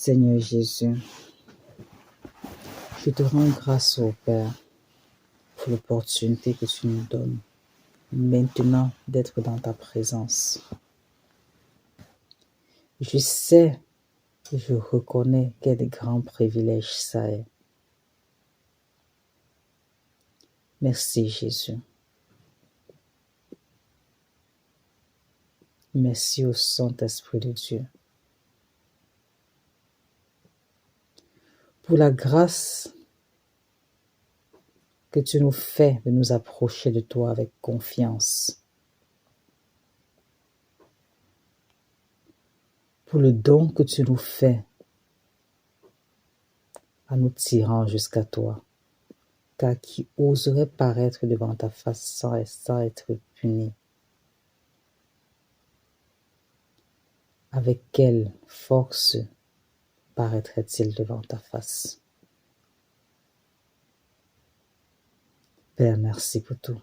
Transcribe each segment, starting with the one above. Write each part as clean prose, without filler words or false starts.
Seigneur Jésus, je te rends grâce, ô Père, pour l'opportunité que tu nous donnes maintenant d'être dans ta présence. Je sais et je reconnais quel grand privilège ça est. Merci Jésus. Merci au Saint-Esprit de Dieu pour la grâce que tu nous fais de nous approcher de toi avec confiance, pour le don que tu nous fais en nous tirant jusqu'à toi, car qui oserait paraître devant ta face sans être puni? Avec quelle force paraîtrait-il devant ta face? Père, merci pour tout.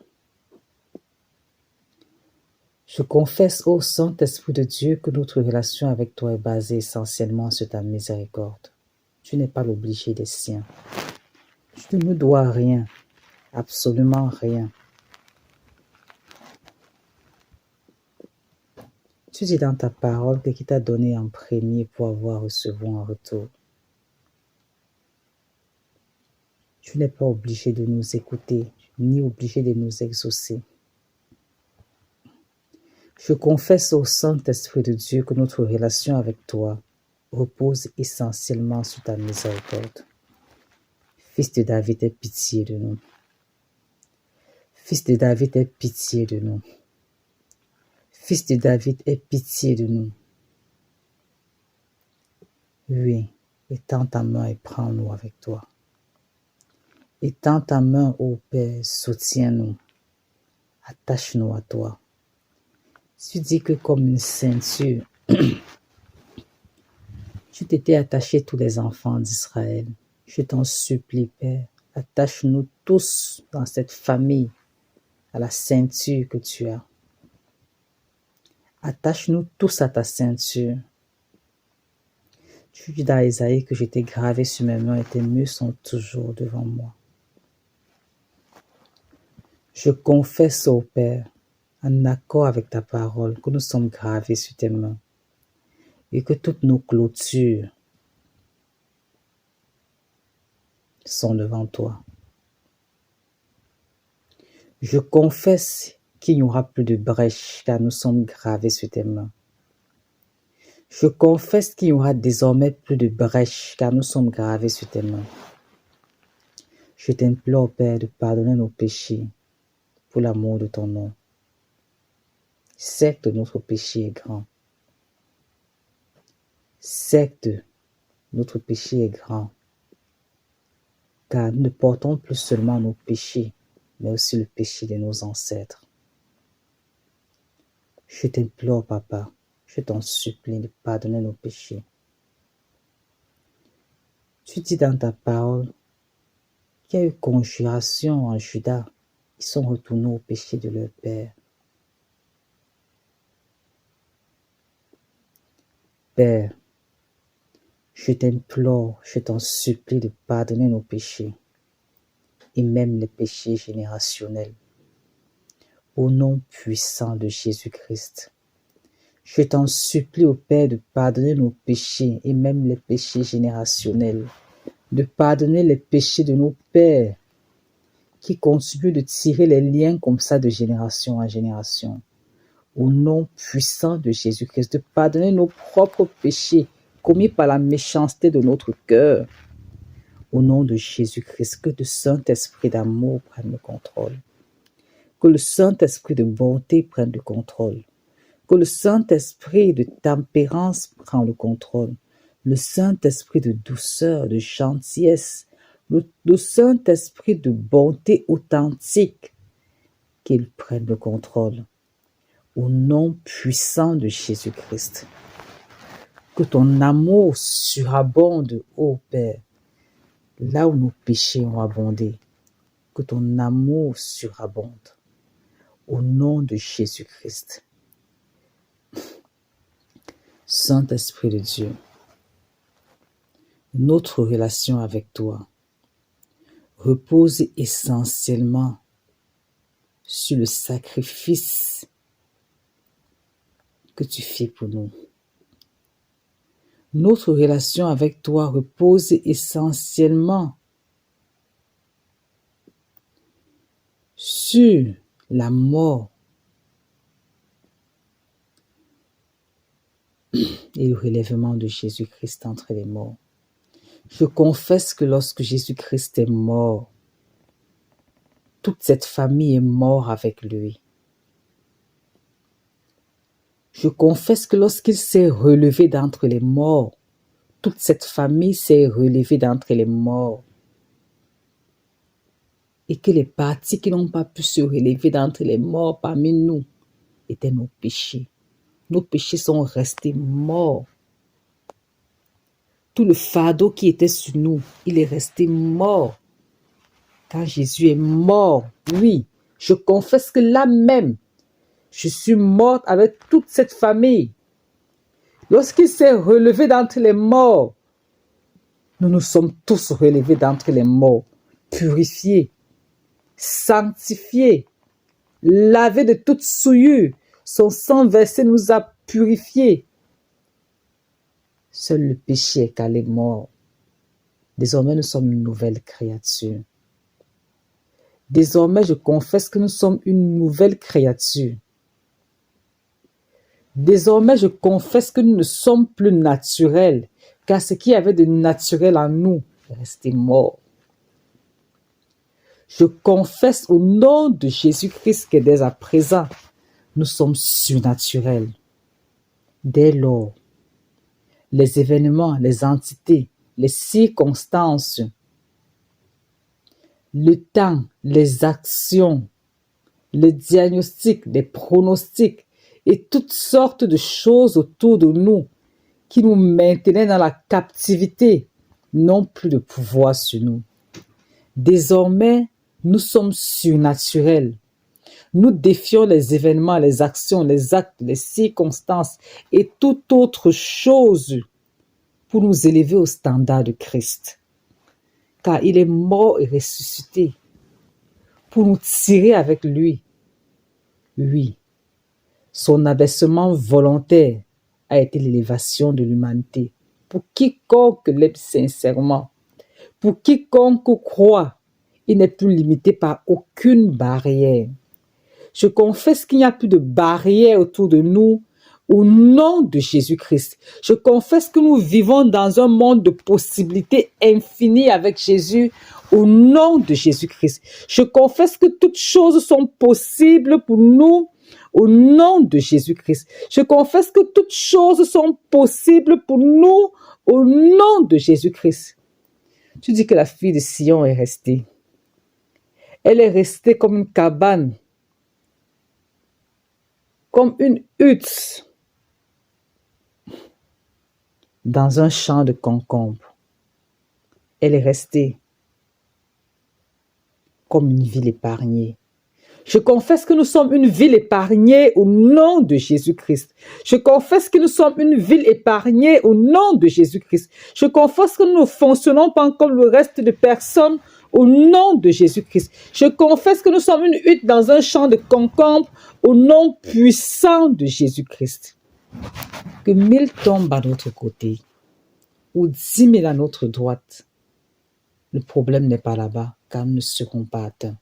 Je confesse au Saint-Esprit de Dieu que notre relation avec toi est basée essentiellement sur ta miséricorde. Tu n'es pas l'obligé des siens. Tu ne me dois rien, absolument rien. Tu dis dans ta parole que qui t'a donné en premier pour avoir recevoir en retour. Tu n'es pas obligé de nous écouter, ni obligé de nous exaucer. Je confesse au Saint-Esprit de Dieu que notre relation avec toi repose essentiellement sur ta miséricorde. Fils de David, aie pitié de nous. Fils de David, aie pitié de nous. Fils de David, aie pitié de nous. Oui, étends ta main et prends-nous avec toi. Étends ta main, ô Père, soutiens-nous. Attache-nous à toi. Tu dis que comme une ceinture, tu t'étais attaché tous les enfants d'Israël. Je t'en supplie, Père, attache-nous tous dans cette famille à la ceinture que tu as. Attache-nous tous à ta ceinture. Tu dis dans Isaïe que je t'ai gravé sur mes mains et tes murs sont toujours devant moi. Je confesse au Père, en accord avec ta parole, que nous sommes gravés sur tes mains et que toutes nos clôtures sont devant toi. Je confesse qu'il n'y aura plus de brèche car nous sommes gravés sur tes mains. Je confesse qu'il n'y aura désormais plus de brèche car nous sommes gravés sur tes mains. Je t'implore, Père, de pardonner nos péchés pour l'amour de ton nom. Certes, notre péché est grand. Certes, notre péché est grand, car nous ne portons plus seulement nos péchés, mais aussi le péché de nos ancêtres. Je t'implore, Papa, je t'en supplie de pardonner nos péchés. Tu dis dans ta parole qu'il y a eu conjuration en Juda. Ils sont retournés au péché de leur père. Père, je t'implore, je t'en supplie de pardonner nos péchés, et même les péchés générationnels. Au nom puissant de Jésus-Christ, je t'en supplie, ô Père, de pardonner nos péchés, et même les péchés générationnels, de pardonner les péchés de nos pères, qui continuent de tirer les liens comme ça de génération en génération. Au nom puissant de Jésus-Christ, de pardonner nos propres péchés commis par la méchanceté de notre cœur. Au nom de Jésus-Christ, que le Saint-Esprit d'amour prenne le contrôle. Que le Saint-Esprit de bonté prenne le contrôle. Que le Saint-Esprit de tempérance prenne le contrôle. Le Saint-Esprit de douceur, de gentillesse, le Saint-Esprit de bonté authentique, qu'il prenne le contrôle. Au nom puissant de Jésus-Christ. Que ton amour surabonde, ô Père, là où nos péchés ont abondé. Que ton amour surabonde. Au nom de Jésus-Christ. Saint-Esprit de Dieu, Notre relation avec toi repose essentiellement sur le sacrifice que tu fais pour nous. Notre relation avec toi repose essentiellement sur la mort et le relèvement de Jésus-Christ entre les morts. Je confesse que lorsque Jésus-Christ est mort, toute cette famille est morte avec lui. Je confesse que lorsqu'il s'est relevé d'entre les morts, toute cette famille s'est relevée d'entre les morts. Et que les parties qui n'ont pas pu se relever d'entre les morts parmi nous étaient nos péchés. Nos péchés sont restés morts. Tout le fardeau qui était sur nous, il est resté mort. Quand Jésus est mort, oui, je confesse que là même, je suis morte avec toute cette famille. Lorsqu'il s'est relevé d'entre les morts, nous nous sommes tous relevés d'entre les morts, purifiés, sanctifiés, lavés de toute souillure. Son sang versé nous a purifiés. Seul le péché est calé mort. Désormais, nous sommes une nouvelle créature. Désormais, je confesse que nous sommes une nouvelle créature. Désormais, je confesse que nous ne sommes plus naturels, car ce qui y avait de naturel en nous est resté mort. Je confesse au nom de Jésus-Christ que dès à présent, nous sommes surnaturels. Dès lors, les événements, les entités, les circonstances, le temps, les actions, le diagnostic, les pronostics et toutes sortes de choses autour de nous qui nous maintenaient dans la captivité n'ont plus de pouvoir sur nous. Désormais, nous sommes surnaturels. Nous défions les événements, les actions, les actes, les circonstances et toute autre chose pour nous élever au standard de Christ. Car il est mort et ressuscité pour nous tirer avec lui. Oui, son abaissement volontaire a été l'élévation de l'humanité. Pour quiconque l'aime sincèrement, pour quiconque croit, il n'est plus limité par aucune barrière. Je confesse qu'il n'y a plus de barrière autour de nous au nom de Jésus-Christ. Je confesse que nous vivons dans un monde de possibilités infinies avec Jésus au nom de Jésus-Christ. Je confesse que toutes choses sont possibles pour nous au nom de Jésus-Christ. Je confesse que toutes choses sont possibles pour nous au nom de Jésus-Christ. Tu dis que la fille de Sion est restée. Elle est restée comme une cabane, comme une hutte dans un champ de concombre. Elle est restée comme une ville épargnée. Je confesse que nous sommes une ville épargnée au nom de Jésus-Christ. Je confesse que nous sommes une ville épargnée au nom de Jésus-Christ. Je confesse que nous ne fonctionnons pas comme le reste des personnes au nom de Jésus-Christ. Je confesse que nous sommes une hutte dans un champ de concombre au nom puissant de Jésus-Christ. Que 1000 tombent à notre côté ou 10 000 à notre droite. Le problème n'est pas là-bas, car nous ne serons pas atteints.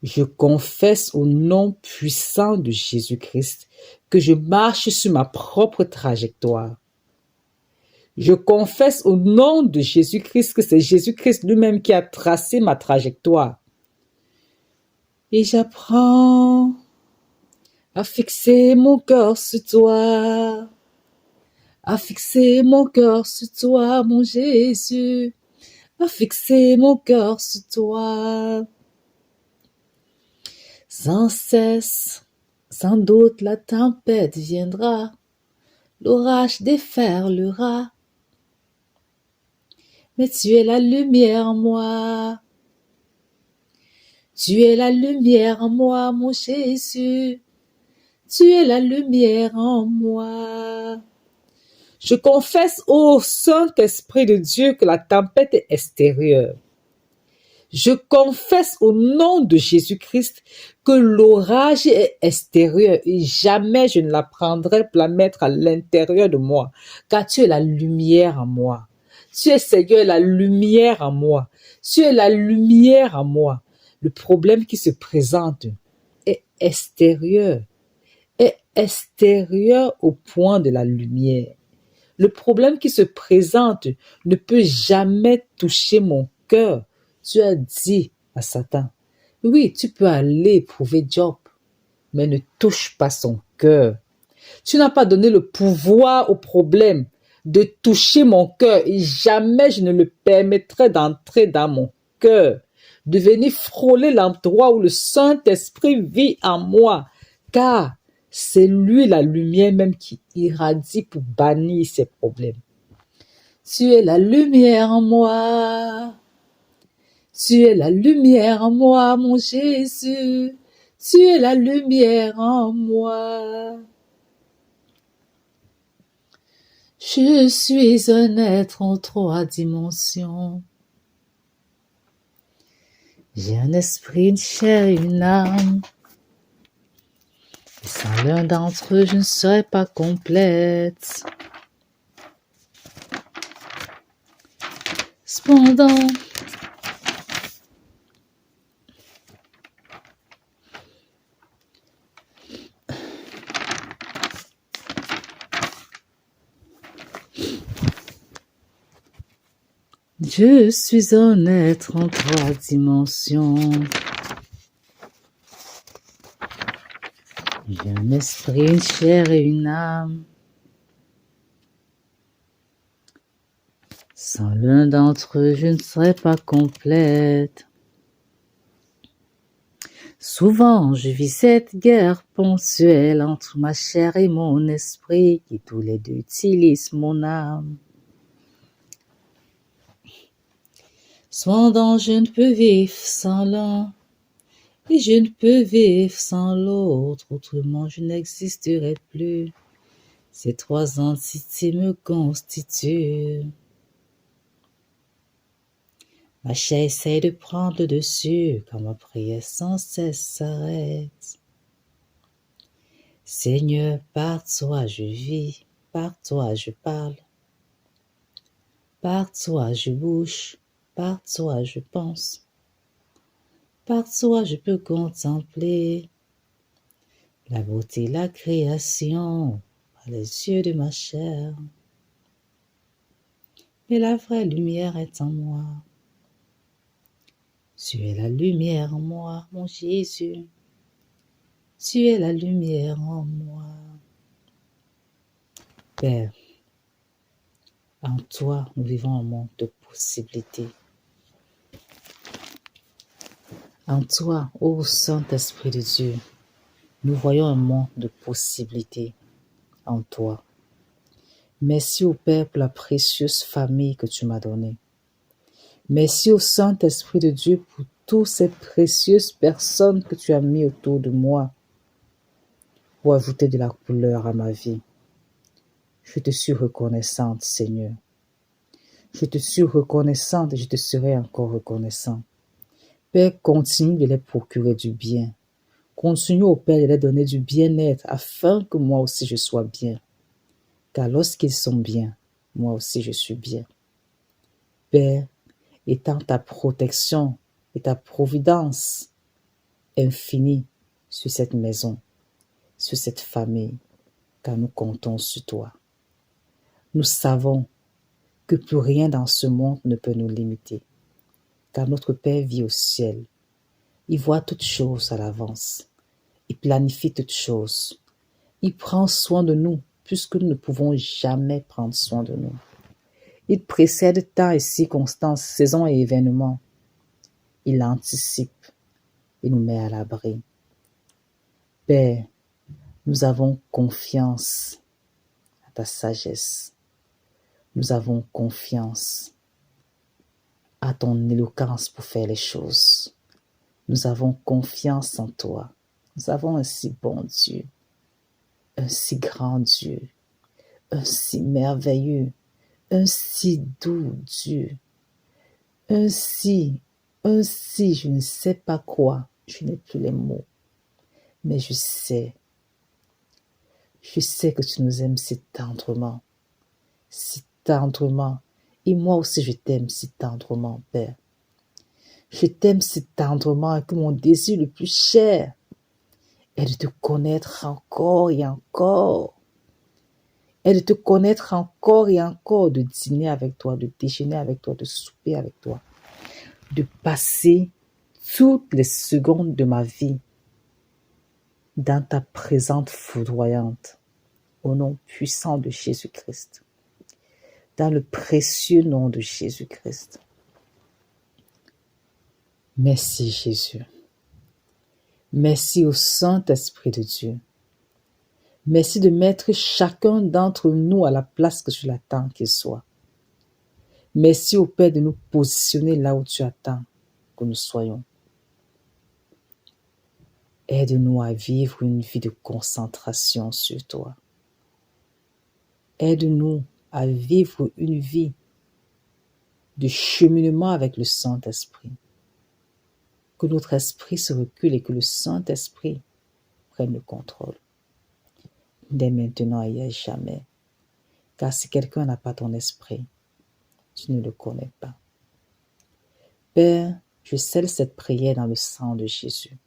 Je confesse au nom puissant de Jésus-Christ que je marche sur ma propre trajectoire. Je confesse au nom de Jésus-Christ que c'est Jésus-Christ lui-même qui a tracé ma trajectoire. Et j'apprends à fixer mon cœur sur toi, à fixer mon cœur sur toi, mon Jésus, à fixer mon cœur sur toi. Sans cesse, sans doute la tempête viendra, l'orage déferlera. Mais tu es la lumière en moi. Tu es la lumière en moi, mon Jésus. Tu es la lumière en moi. Je confesse au Saint-Esprit de Dieu que la tempête est extérieure. Je confesse au nom de Jésus-Christ que l'orage est extérieur et jamais je ne la prendrai pour la mettre à l'intérieur de moi, car tu es la lumière en moi. Tu es, Seigneur, la lumière en moi. Tu es la lumière en moi. Le problème qui se présente est extérieur au point de la lumière. Le problème qui se présente ne peut jamais toucher mon cœur. Tu as dit à Satan, oui, tu peux aller éprouver Job, mais ne touche pas son cœur. Tu n'as pas donné le pouvoir au problème de toucher mon cœur et jamais je ne le permettrai d'entrer dans mon cœur, de venir frôler l'endroit où le Saint-Esprit vit en moi, car c'est lui la lumière même qui irradie pour bannir ces problèmes. Tu es la lumière en moi. Tu es la lumière en moi, mon Jésus. Tu es la lumière en moi. Je suis un être en 3 dimensions. J'ai un esprit, une chair et une âme. Et sans l'un d'entre eux, je ne serais pas complète. Cependant, je suis un être en 3 dimensions. J'ai un esprit, une chair et une âme. Sans l'un d'entre eux, je ne serais pas complète. Souvent, je vis cette guerre ponctuelle entre ma chair et mon esprit, qui tous les deux utilisent mon âme. Cependant, je ne peux vivre sans l'un, et je ne peux vivre sans l'autre, autrement je n'existerai plus. Ces 3 entités me constituent. Ma chair essaie de prendre le dessus, quand ma prière sans cesse s'arrête. Seigneur, par toi je vis, par toi je parle, par toi je bouge, par toi je pense, par toi je peux contempler la beauté, la création, par les yeux de ma chair. Mais la vraie lumière est en moi. Tu es la lumière en moi, mon Jésus. Tu es la lumière en moi. Père, en toi, nous vivons un monde de possibilités. En toi, ô Saint-Esprit de Dieu, nous voyons un monde de possibilités en toi. Merci au Père pour la précieuse famille que tu m'as donnée. Merci au Saint-Esprit de Dieu pour toutes ces précieuses personnes que tu as mis autour de moi pour ajouter de la couleur à ma vie. Je te suis reconnaissante, Seigneur. Je te suis reconnaissante et je te serai encore reconnaissant. Père, continue de les procurer du bien. Continue au Père de les donner du bien-être afin que moi aussi je sois bien. Car lorsqu'ils sont bien, moi aussi je suis bien. Père, étends ta protection et ta providence infinie sur cette maison, sur cette famille, car nous comptons sur toi. Nous savons que plus rien dans ce monde ne peut nous limiter, car notre Père vit au ciel. Il voit toutes choses à l'avance. Il planifie toutes choses. Il prend soin de nous, puisque nous ne pouvons jamais prendre soin de nous. Il précède temps et circonstances, saisons et événements. Il anticipe et nous met à l'abri. Père, nous avons confiance à ta sagesse. Nous avons confiance à ton éloquence pour faire les choses. Nous avons confiance en toi. Nous avons un si bon Dieu, un si grand Dieu, un si merveilleux, un si doux Dieu, un si, je ne sais pas quoi, je n'ai plus les mots, mais je sais que tu nous aimes si tendrement, et moi aussi je t'aime si tendrement, Père. Je t'aime si tendrement que mon désir le plus cher est de te connaître encore et encore, et de te connaître encore et encore, de dîner avec toi, de déjeuner avec toi, de souper avec toi, de passer toutes les secondes de ma vie dans ta présence foudroyante, au nom puissant de Jésus-Christ, dans le précieux nom de Jésus-Christ. Merci Jésus. Merci au Saint-Esprit de Dieu. Merci de mettre chacun d'entre nous à la place que tu l'attends qu'il soit. Merci au Père de nous positionner là où tu attends que nous soyons. Aide-nous à vivre une vie de concentration sur toi. Aide-nous à vivre une vie de cheminement avec le Saint-Esprit. Que notre esprit se recule et que le Saint-Esprit prenne le contrôle. Dès maintenant et à jamais. Car si quelqu'un n'a pas ton esprit, tu ne le connais pas. Père, je scelle cette prière dans le sang de Jésus.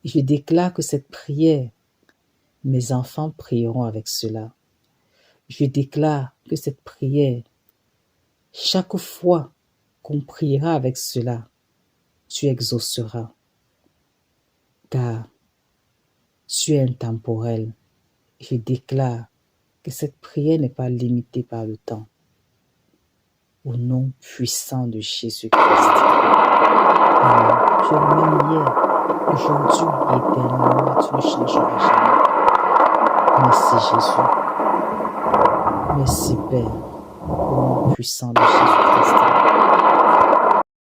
Et je déclare que cette prière, mes enfants prieront avec cela. Je déclare que cette prière, chaque fois qu'on priera avec cela, tu exauceras. Car tu es intemporel. Je déclare que cette prière n'est pas limitée par le temps. Au nom puissant de Jésus-Christ. Amen. Tu es le même hier, aujourd'hui et éternellement. Tu ne changeras jamais. Merci Jésus. Merci Père. Au nom puissant de Jésus-Christ.